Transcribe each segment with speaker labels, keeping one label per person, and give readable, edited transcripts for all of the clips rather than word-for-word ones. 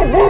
Speaker 1: Horror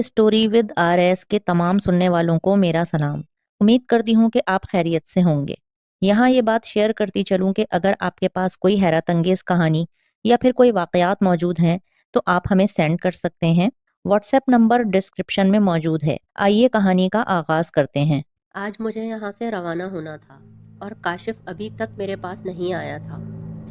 Speaker 1: story with RS के तमाम सुनने वालों को मेरा सलाम। उम्मीद करती हूँ कि आप खैरियत से होंगे। यहाँ ये बात शेयर करती चलूँ कि अगर आपके पास कोई हैरत अंगेज कहानी या फिर कोई वाकयात मौजूद हैं तो आप हमें सेंड कर सकते हैं। व्हाट्सएप नंबर डिस्क्रिप्शन में मौजूद है। आइए कहानी का आगाज करते हैं।
Speaker 2: आज मुझे यहाँ से रवाना होना था और काशिफ अभी तक मेरे पास नहीं आया था।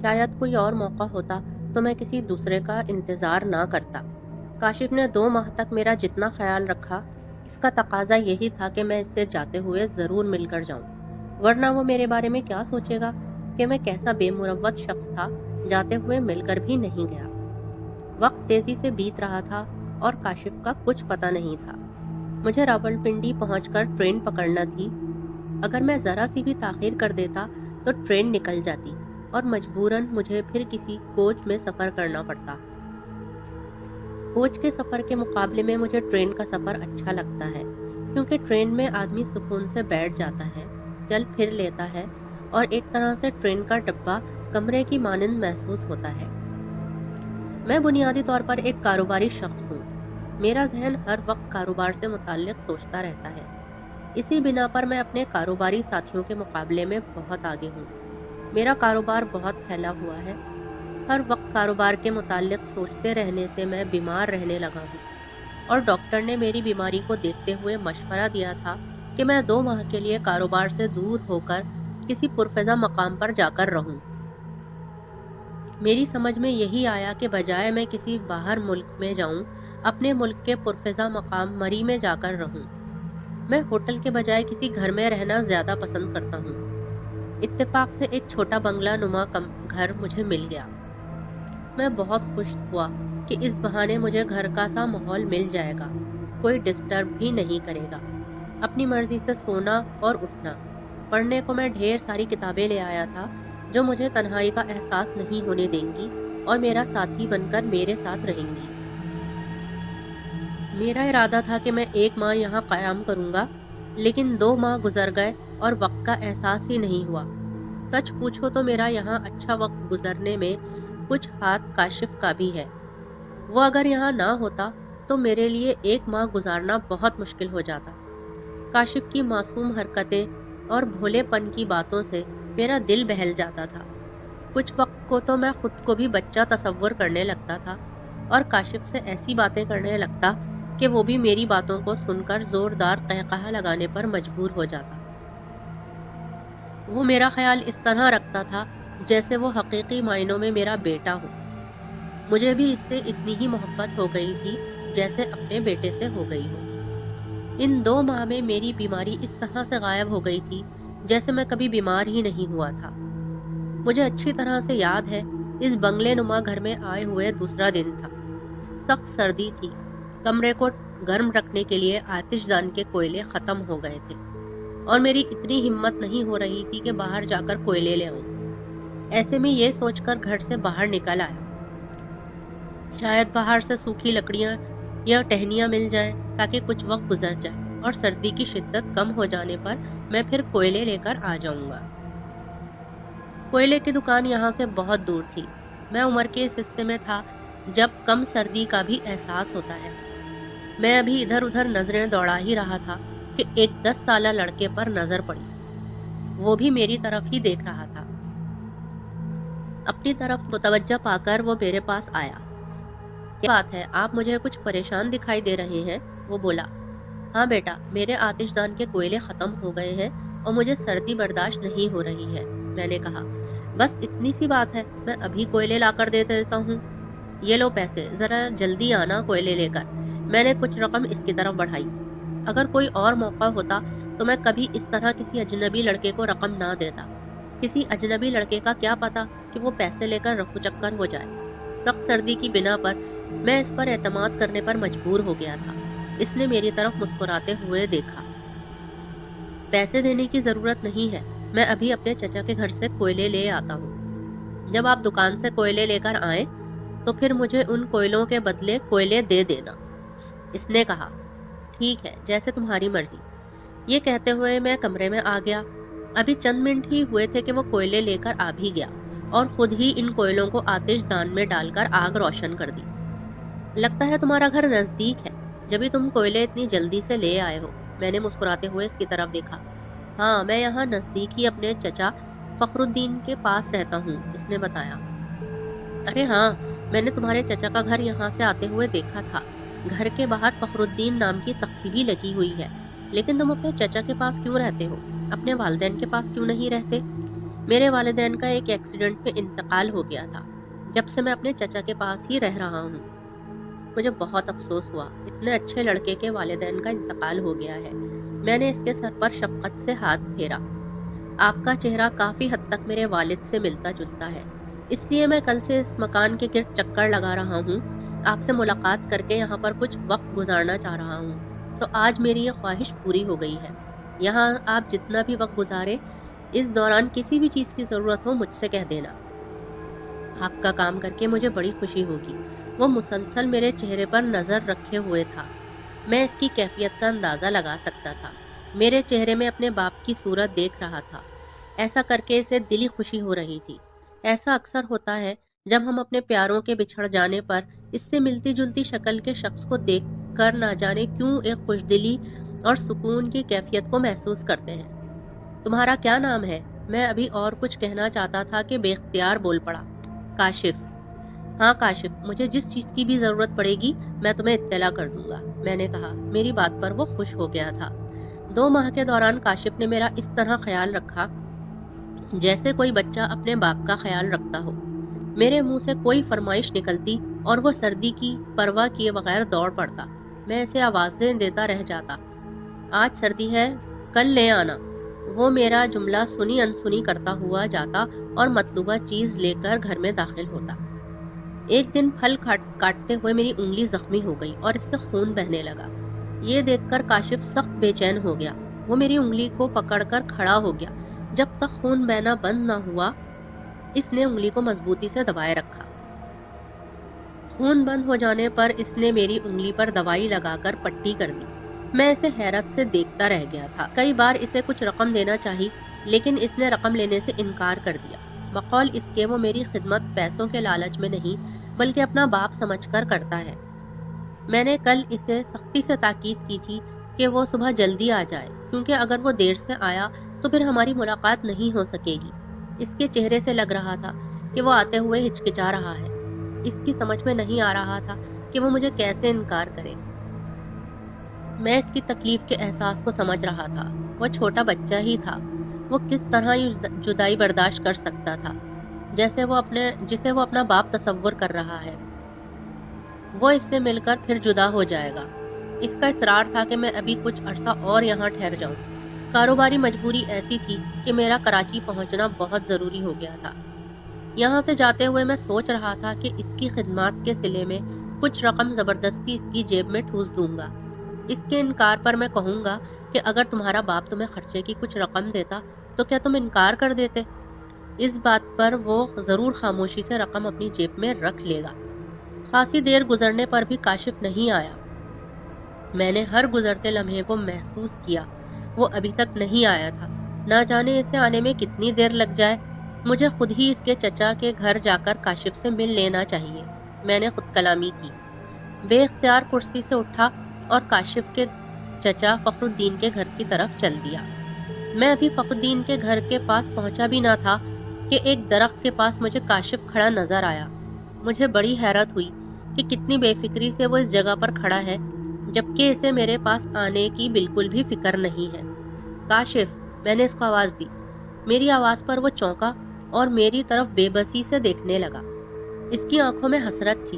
Speaker 2: शायद कोई और मौका होता तो मैं किसी दूसरे का इंतज़ार ना करता। काशिफ ने 2 माह तक मेरा जितना ख्याल रखा, इसका तकाजा यही था कि मैं इससे जाते हुए ज़रूर मिलकर जाऊँ, वरना वो मेरे बारे में क्या सोचेगा कि मैं कैसा बेमुरव्वत शख्स था, जाते हुए मिलकर भी नहीं गया। वक्त तेज़ी से बीत रहा था और काशिफ का कुछ पता नहीं था। मुझे रावलपिंडी पहुंचकर ट्रेन पकड़ना थी। अगर मैं ज़रा सी भी ताख़ीर कर देता तो ट्रेन निकल जाती और मजबूरन मुझे फिर किसी कोच में सफ़र करना पड़ता। कोच के सफ़र के मुकाबले में मुझे ट्रेन का सफ़र अच्छा लगता है, क्योंकि ट्रेन में आदमी सुकून से बैठ जाता है, चल फिर लेता है और एक तरह से ट्रेन का डब्बा कमरे की मानंद महसूस होता है। मैं बुनियादी तौर पर एक कारोबारी शख्स हूँ। मेरा जहन हर वक्त कारोबार से मुताल्लिक़ सोचता रहता है। इसी बिना पर मैं अपने कारोबारी साथियों के मुकाबले में बहुत आगे हूँ। मेरा कारोबार बहुत फैला हुआ है। हर वक्त कारोबार के मुताल्लिक़ सोचते रहने से मैं बीमार रहने लगा हूँ और डॉक्टर ने मेरी बीमारी को देखते हुए मशवरा दिया था कि मैं 2 माह के लिए कारोबार से दूर होकर किसी पुरफ़ज़ा मकाम पर जाकर रहूँ। मेरी समझ में यही आया कि बजाय मैं किसी बाहर मुल्क में जाऊं, अपने मुल्क के पुरफ़िज़ा मकाम मरी में जाकर रहूं। मैं होटल के बजाय किसी घर में रहना ज़्यादा पसंद करता हूं। इत्तेफाक से एक छोटा बंगला नुमा घर मुझे मिल गया। मैं बहुत खुश हुआ कि इस बहाने मुझे घर का सा माहौल मिल जाएगा, कोई डिस्टर्ब भी नहीं करेगा। अपनी मर्जी से सोना और उठना। पढ़ने को मैं ढेर सारी किताबें ले आया था जो मुझे तन्हाई का एहसास नहीं होने देंगी और मेरा साथी बनकर मेरे साथ रहेंगी। मेरा इरादा था कि मैं 1 माह यहाँ क़याम करूँगा, लेकिन 2 माह गुजर गए और वक्त का एहसास ही नहीं हुआ। सच पूछो तो मेरा यहाँ अच्छा वक्त गुजरने में कुछ हाथ काशिफ का भी है। वो अगर यहाँ ना होता तो मेरे लिए 1 माह गुजारना बहुत मुश्किल हो जाता। काशिफ की मासूम हरकतें और भोलेपन की बातों से मेरा दिल बहल जाता था। कुछ वक्त को तो मैं खुद को भी बच्चा तसव्वुर करने लगता था और काशिफ से ऐसी बातें करने लगता कि वो भी मेरी बातों को सुनकर जोरदार कहकहा लगाने पर मजबूर हो जाता। वो मेरा ख्याल इस तरह रखता था जैसे वो हकीकी मायनों में मेरा बेटा हो। मुझे भी इससे इतनी ही मोहब्बत हो गई थी जैसे अपने बेटे से हो गई हो। इन 2 माह में मेरी बीमारी इस तरह से गायब हो गई थी जैसे मैं कभी बीमार ही नहीं हुआ था। मुझे अच्छी तरह से याद है, इस बंगले नुमा घर में आए हुए दूसरा दिन था। सख्त सर्दी थी। कमरे को गर्म रखने के लिए आतिशदान के कोयले ख़त्म हो गए थे और मेरी इतनी हिम्मत नहीं हो रही थी कि बाहर जाकर कोयले ले आऊं। ऐसे में ये सोचकर घर से बाहर निकल आया, शायद बाहर से सूखी लकड़ियां या टहनियां मिल जाएं ताकि कुछ वक्त गुजर जाए और सर्दी की शिद्दत कम हो जाने पर मैं फिर कोयले लेकर आ जाऊंगा। कोयले की दुकान यहाँ से बहुत दूर थी। मैं उम्र के इस हिस्से में था जब कम सर्दी का भी एहसास होता है। मैं अभी इधर उधर नजरें दौड़ा ही रहा था कि एक 10 साला लड़के पर नजर पड़ी। वो भी मेरी तरफ ही देख रहा था। अपनी तरफ मुतवज्जा पाकर वो मेरे पास आया। क्या बात है, आप मुझे कुछ परेशान दिखाई दे रहे हैं? वो बोला। हाँ बेटा, मेरे आतिशदान के कोयले ख़त्म हो गए हैं और मुझे सर्दी बर्दाश्त नहीं हो रही है, मैंने कहा। बस इतनी सी बात है, मैं अभी कोयले लाकर दे देता हूँ। ये लो पैसे, ज़रा जल्दी आना कोयले लेकर। मैंने कुछ रकम इसकी तरफ बढ़ाई। अगर कोई और मौका होता तो मैं कभी इस तरह किसी अजनबी लड़के को रकम ना देता। किसी अजनबी लड़के का क्या पता कि वो पैसे लेकर रफू चक्कर हो जाए। सख्त सर्दी की बिना पर मैं इस पर एतमाद करने पर मजबूर हो गया था। इसने मेरी तरफ मुस्कुराते हुए देखा। पैसे देने की ज़रूरत नहीं है, मैं अभी अपने चचा के घर से कोयले ले आता हूँ। जब आप दुकान से कोयले लेकर आएं तो फिर मुझे उन कोयलों के बदले कोयले दे देना। इसने कहा, ठीक है, जैसे तुम्हारी मर्जी। ये कहते हुए मैं कमरे में आ गया। अभी चंद मिनट ही हुए थे कि वो कोयले लेकर आ भी गया और खुद ही इन कोयलों को आतिशदान में डालकर आग रोशन कर दी। लगता है तुम्हारा घर नजदीक है, जब तुम कोयले इतनी जल्दी से ले आए हो। मैंने मुस्कुराते हुए इसकी तरफ देखा। हाँ, मैं यहाँ नजदीक ही अपने चचा फखरुद्दीन के पास रहता हूँ, इसने बताया। अरे हाँ, मैंने तुम्हारे चचा का घर यहाँ से आते हुए देखा था। घर के बाहर फखरुद्दीन नाम की तख्ती भी लगी हुई है। लेकिन तुम अपने चचा के पास क्यों रहते हो? अपने वालिदैन के पास क्यों नहीं रहते? मेरे वालिदैन का एक एक्सीडेंट में इंतकाल हो गया था। जब से मैं अपने चचा के पास ही रह रहा हूँ। मुझे बहुत अफसोस हुआ, इतने अच्छे लड़के के वालिदैन का इंतकाल हो गया है। मैंने इसके सर पर शफकत से हाथ फेरा। आपका चेहरा काफी हद तक मेरे वालिद से मिलता जुलता है, इसलिए मैं कल से इस मकान के गिर्द चक्कर लगा रहा हूँ। आपसे मुलाकात करके यहाँ पर कुछ वक्त गुजारना चाह रहा हूँ। सो आज मेरी ये ख्वाहिश पूरी हो गई है। यहाँ आप जितना भी वक्त गुजारे, इस दौरान किसी भी चीज़ की ज़रूरत हो मुझसे कह देना। आपका काम करके मुझे बड़ी खुशी होगी। वो मुसलसल मेरे चेहरे पर नज़र रखे हुए था। मैं इसकी कैफियत का अंदाज़ा लगा सकता था। मेरे चेहरे में अपने बाप की सूरत देख रहा था। ऐसा करके इसे दिली खुशी हो रही थी। ऐसा अक्सर होता है जब हम अपने प्यारों के बिछड़ जाने पर इससे मिलती जुलती शक्ल के शख्स को देख कर ना जाने क्यों एक खुशदिली और सुकून की कैफियत को महसूस करते हैं। तुम्हारा क्या नाम है? मैं अभी और कुछ कहना चाहता था कि बेख्तियार बोल पड़ा। काशिफ। हाँ काशिफ, मुझे जिस चीज़ की भी ज़रूरत पड़ेगी मैं तुम्हें इत्तला कर दूंगा, मैंने कहा। मेरी बात पर वो खुश हो गया था। 2 माह के दौरान काशिफ ने मेरा इस तरह ख्याल रखा जैसे कोई बच्चा अपने बाप का ख्याल रखता हो। मेरे मुंह से कोई फरमाइश निकलती और वो सर्दी की परवाह किए बगैर दौड़ पड़ता। मैं इसे आवाज़ें देता रह जाता, आज सर्दी है, कल ले आना। वो मेरा जुमला सुनी अनसुनी करता हुआ जाता और मतलूबा चीज़ लेकर घर में दाखिल होता। एक दिन फल काटते हुए मेरी उंगली जख्मी हो गई और इससे खून बहने लगा। ये देखकर काशिफ सख्त बेचैन हो गया। वो मेरी उंगली को पकड़कर खड़ा हो गया। जब तक खून बहना बंद न हुआ, इसने उंगली को मजबूती से दबाए रखा। खून बंद हो जाने पर इसने मेरी उंगली पर दवाई लगाकर पट्टी कर दी। मैं इसे हैरत से देखता रह गया था। कई बार इसे कुछ रकम देना चाहिए, लेकिन इसने रकम लेने से इनकार कर दिया। बकौल इसके वो मेरी खिदमत पैसों के लालच में नहीं, बल्कि अपना बाप समझकर करता है। मैंने कल इसे सख्ती से ताकीद की थी कि वो सुबह जल्दी आ जाए, क्योंकि अगर वो देर से आया तो फिर हमारी मुलाकात नहीं हो सकेगी। इसके चेहरे से लग रहा था कि वो आते हुए हिचकिचा रहा है। इसकी समझ में नहीं आ रहा था कि वो मुझे कैसे इनकार करे। मैं इसकी तकलीफ के एहसास को समझ रहा था। वो छोटा बच्चा ही था। वो किस तरह जुदाई बर्दाश्त कर सकता था, जिसे वो अपना बाप तसव्वुर कर रहा है। वो इससे मिलकर फिर जुदा हो जाएगा। इसका इसरार था कि मैं अभी कुछ अरसा और यहाँ ठहर जाऊँ। कारोबारी मजबूरी ऐसी थी कि मेरा कराची पहुँचना बहुत ज़रूरी हो गया था। यहाँ से जाते हुए मैं सोच रहा था कि इसकी खिदमत के सिले में कुछ रकम ज़बरदस्ती इसकी जेब में ठूस दूंगा। इसके इनकार पर मैं कहूँगा कि अगर तुम्हारा बाप तुम्हें खर्चे की कुछ रकम देता तो क्या तुम इनकार कर देते? इस बात पर वो ज़रूर खामोशी से रकम अपनी जेब में रख लेगा। खासी देर गुजरने पर भी काशिफ नहीं आया। मैंने हर गुजरते लम्हे को महसूस किया। वो अभी तक नहीं आया था। ना जाने इसे आने में कितनी देर लग जाए। मुझे खुद ही इसके चचा के घर जाकर काशिफ से मिल लेना चाहिए, मैंने खुद कलामी की। बेख्तियार कुर्सी से उठा और काशिफ के चचा फखरुद्दीन के घर की तरफ चल दिया। मैं अभी फखरुद्दीन के घर के पास पहुंचा भी ना था कि एक दरख्त के पास मुझे काशिफ खड़ा नजर आया। मुझे बड़ी हैरत हुई कि कितनी बेफिक्री से वो इस जगह पर खड़ा है, जबकि इसे मेरे पास आने की बिल्कुल भी फिक्र नहीं है। काशिफ, मैंने इसको आवाज़ दी। मेरी आवाज़ पर वो चौंका और मेरी तरफ बेबसी से देखने लगा। इसकी आंखों में हसरत थी।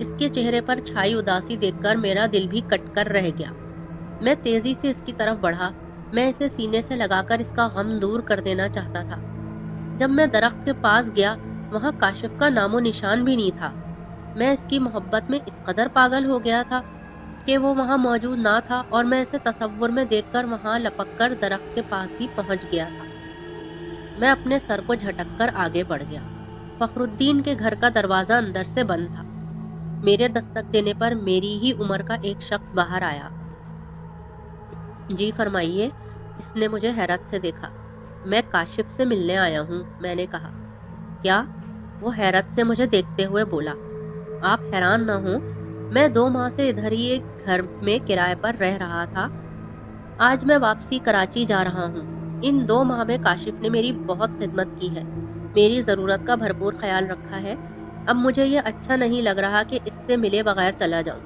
Speaker 2: इसके चेहरे पर छाई उदासी देखकर मेरा दिल भी कटकर रह गया। मैं तेजी से इसकी तरफ बढ़ा। मैं इसे सीने से लगाकर इसका गम दूर कर देना चाहता था। जब मैं दरख्त के पास गया, वहाँ काशिफ का नामो निशान भी नहीं था। मैं इसकी मोहब्बत में इस कदर पागल हो गया था कि वो वहाँ मौजूद ना था और मैं इसे तसव्वुर में देखकर वहाँ लपक कर दरख्त के पास ही पहुँच गया था। मैं अपने सर को झटक कर आगे बढ़ गया। فخر الدین کے گھر کا دروازہ اندر سے بند تھا۔ میرے دستک دینے پر میری ہی عمر کا ایک شخص باہر آیا۔ جی فرمائیے، اس نے مجھے حیرت سے دیکھا۔ میں کاشف سے ملنے آیا ہوں، میں نے کہا۔ کیا؟ وہ حیرت سے مجھے دیکھتے ہوئے بولا۔ آپ حیران نہ ہوں، میں 2 ماہ سے ادھر ہی ایک گھر میں کرائے پر رہ رہا تھا۔ آج میں واپسی کراچی جا رہا ہوں۔ ان 2 ماہ میں کاشف نے میری بہت خدمت کی ہے، میری ضرورت کا بھرپور خیال رکھا ہے۔ اب مجھے یہ اچھا نہیں لگ رہا کہ اس سے ملے بغیر چلا جاؤں۔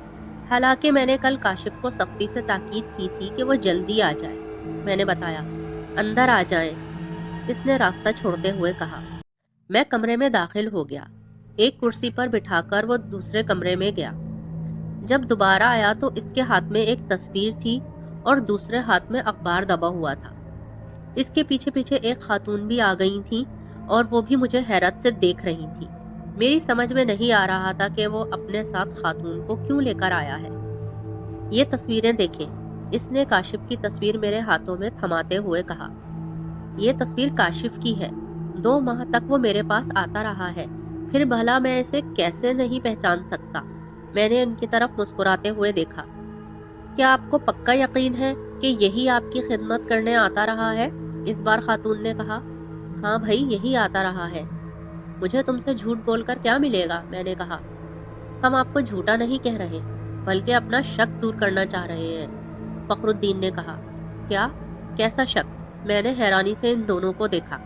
Speaker 2: حالانکہ میں نے کل کاشف کو سختی سے تاکید کی تھی کہ وہ جلدی آ جائے۔ میں نے بتایا۔ اندر آ جائیں، اس نے راستہ چھوڑتے ہوئے کہا۔ میں کمرے میں داخل ہو گیا۔ ایک کرسی پر بٹھا کر وہ دوسرے کمرے میں گیا۔ جب دوبارہ آیا تو اس کے ہاتھ میں ایک تصویر تھی اور دوسرے ہاتھ میں اخبار دبا ہوا تھا۔ اس کے پیچھے پیچھے ایک خاتون بھی آ گئی تھی اور وہ بھی مجھے حیرت سے دیکھ رہی تھی۔ میری سمجھ میں نہیں آ رہا تھا کہ وہ اپنے ساتھ خاتون کو کیوں لے کر آیا ہے۔ یہ تصویریں دیکھیں، اس نے کاشف کی تصویر میرے ہاتھوں میں تھماتے ہوئے کہا۔ یہ تصویر کاشف کی ہے۔ 2 ماہ تک وہ میرے پاس آتا رہا ہے، پھر بھلا میں اسے کیسے نہیں پہچان سکتا؟ میں نے ان کی طرف مسکراتے ہوئے دیکھا۔ کیا آپ کو پکا یقین ہے کہ یہی آپ کی خدمت کرنے آتا رہا ہے؟ اس بار خاتون نے کہا۔ ہاں بھائی، یہی آتا رہا ہے۔ مجھے تم سے جھوٹ بول کر کیا ملے گا؟ میں نے کہا۔ ہم آپ کو جھوٹا نہیں کہہ رہے، بلکہ اپنا شک دور کرنا چاہ رہے ہیں، فخر الدین نے کہا۔ کیا؟ کیسا شک؟ میں نے حیرانی سے ان دونوں کو دیکھا۔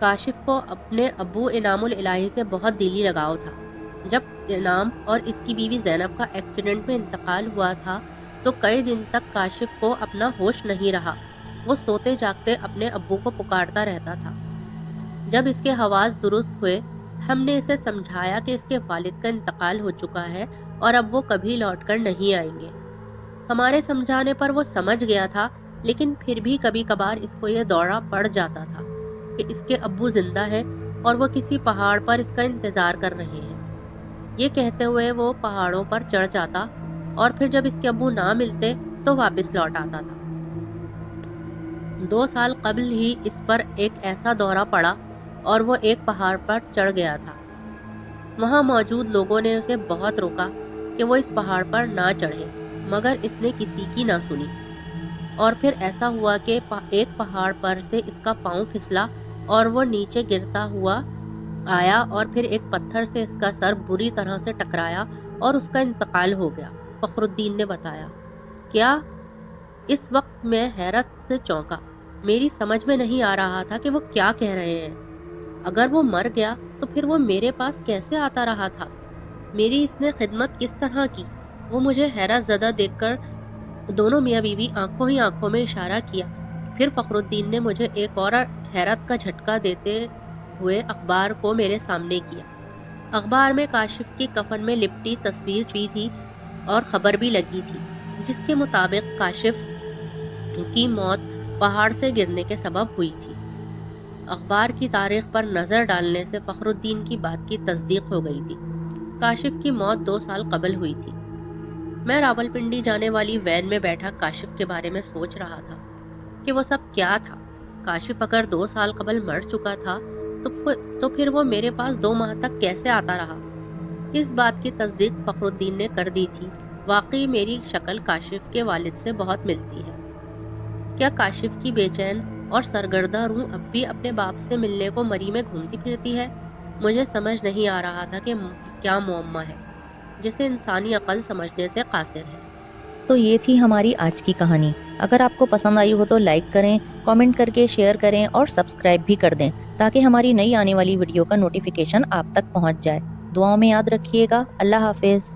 Speaker 2: کاشف کو اپنے ابو انعام الہی سے بہت دلی لگاؤ تھا۔ جب انعام اور اس کی بیوی زینب کا ایکسیڈنٹ میں انتقال ہوا تھا تو کئی دن تک کاشف کو اپنا ہوش نہیں رہا۔ وہ سوتے جاگتے اپنے ابو کو پکارتا رہتا تھا۔ جب اس کے حواس درست ہوئے، ہم نے اسے سمجھایا کہ اس کے والد کا انتقال ہو چکا ہے اور اب وہ کبھی لوٹ کر نہیں آئیں گے۔ ہمارے سمجھانے پر وہ سمجھ گیا تھا، لیکن پھر بھی کبھی کبھار اس کو یہ دورہ پڑ جاتا تھا کہ اس کے ابو زندہ ہیں اور وہ کسی پہاڑ پر اس کا انتظار کر رہے ہیں۔ یہ کہتے ہوئے وہ پہاڑوں پر چڑھ جاتا اور پھر جب اس کے ابو نہ ملتے تو واپس لوٹ آتا تھا۔ 2 سال قبل ہی اس پر ایک ایسا دورہ پڑا اور وہ ایک پہاڑ پر چڑھ گیا تھا۔ وہاں موجود لوگوں نے اسے بہت روکا کہ وہ اس پہاڑ پر نہ چڑھے، مگر اس نے کسی کی نہ سنی۔ اور پھر ایسا ہوا کہ ایک پہاڑ پر سے اس کا پاؤں پھسلا اور وہ نیچے گرتا ہوا آیا اور پھر ایک پتھر سے اس کا سر بری طرح سے ٹکرایا اور اس کا انتقال ہو گیا، فخر الدین نے بتایا۔ کیا؟ اس وقت میں حیرت سے چونکا۔ میری سمجھ میں نہیں آ رہا تھا کہ وہ کیا کہہ رہے ہیں۔ اگر وہ مر گیا تو پھر وہ میرے پاس کیسے آتا رہا تھا؟ میری اس نے خدمت کس طرح کی؟ وہ مجھے حیرت زدہ دیکھ کر دونوں میاں بیوی آنکھوں ہی آنکھوں میں اشارہ کیا۔ پھر فخر الدین نے مجھے ایک اور حیرت کا جھٹکا دیتے ہوئے اخبار کو میرے سامنے کیا۔ اخبار میں کاشف کی کفن میں لپٹی تصویر چھپی تھی اور خبر بھی لگی تھی، جس کے مطابق کاشف کی موت پہاڑ سے گرنے کے سبب ہوئی تھی۔ اخبار کی تاریخ پر نظر ڈالنے سے فخر الدین کی بات کی تصدیق ہو گئی تھی۔ کاشف کی موت 2 سال قبل ہوئی تھی۔ میں راولپنڈی جانے والی وین میں بیٹھا کاشف کے بارے میں سوچ رہا تھا کہ وہ سب کیا تھا۔ کاشف اگر 2 سال قبل مر چکا تھا تو پھر وہ میرے پاس 2 ماہ تک کیسے آتا رہا؟ اس بات کی تصدیق فخر الدین نے کر دی تھی۔ واقعی میری شکل کاشف کے والد سے بہت ملتی ہے۔ کیا کاشف کی بے چین اور سرگردہ روح اب بھی اپنے باپ سے ملنے کو مری میں گھومتی پھرتی ہے؟ مجھے سمجھ نہیں آ رہا تھا کہ کیا معمہ ہے جسے انسانی عقل سمجھنے سے قاصر ہے۔
Speaker 1: تو یہ تھی ہماری آج کی کہانی۔ اگر آپ کو پسند آئی ہو تو لائک کریں، کامنٹ کر کے شیئر کریں اور سبسکرائب بھی کر دیں تاکہ ہماری نئی آنے والی ویڈیو کا نوٹیفیکیشن آپ تک پہنچ جائے۔ دعاؤں میں یاد رکھیے گا۔ اللہ حافظ۔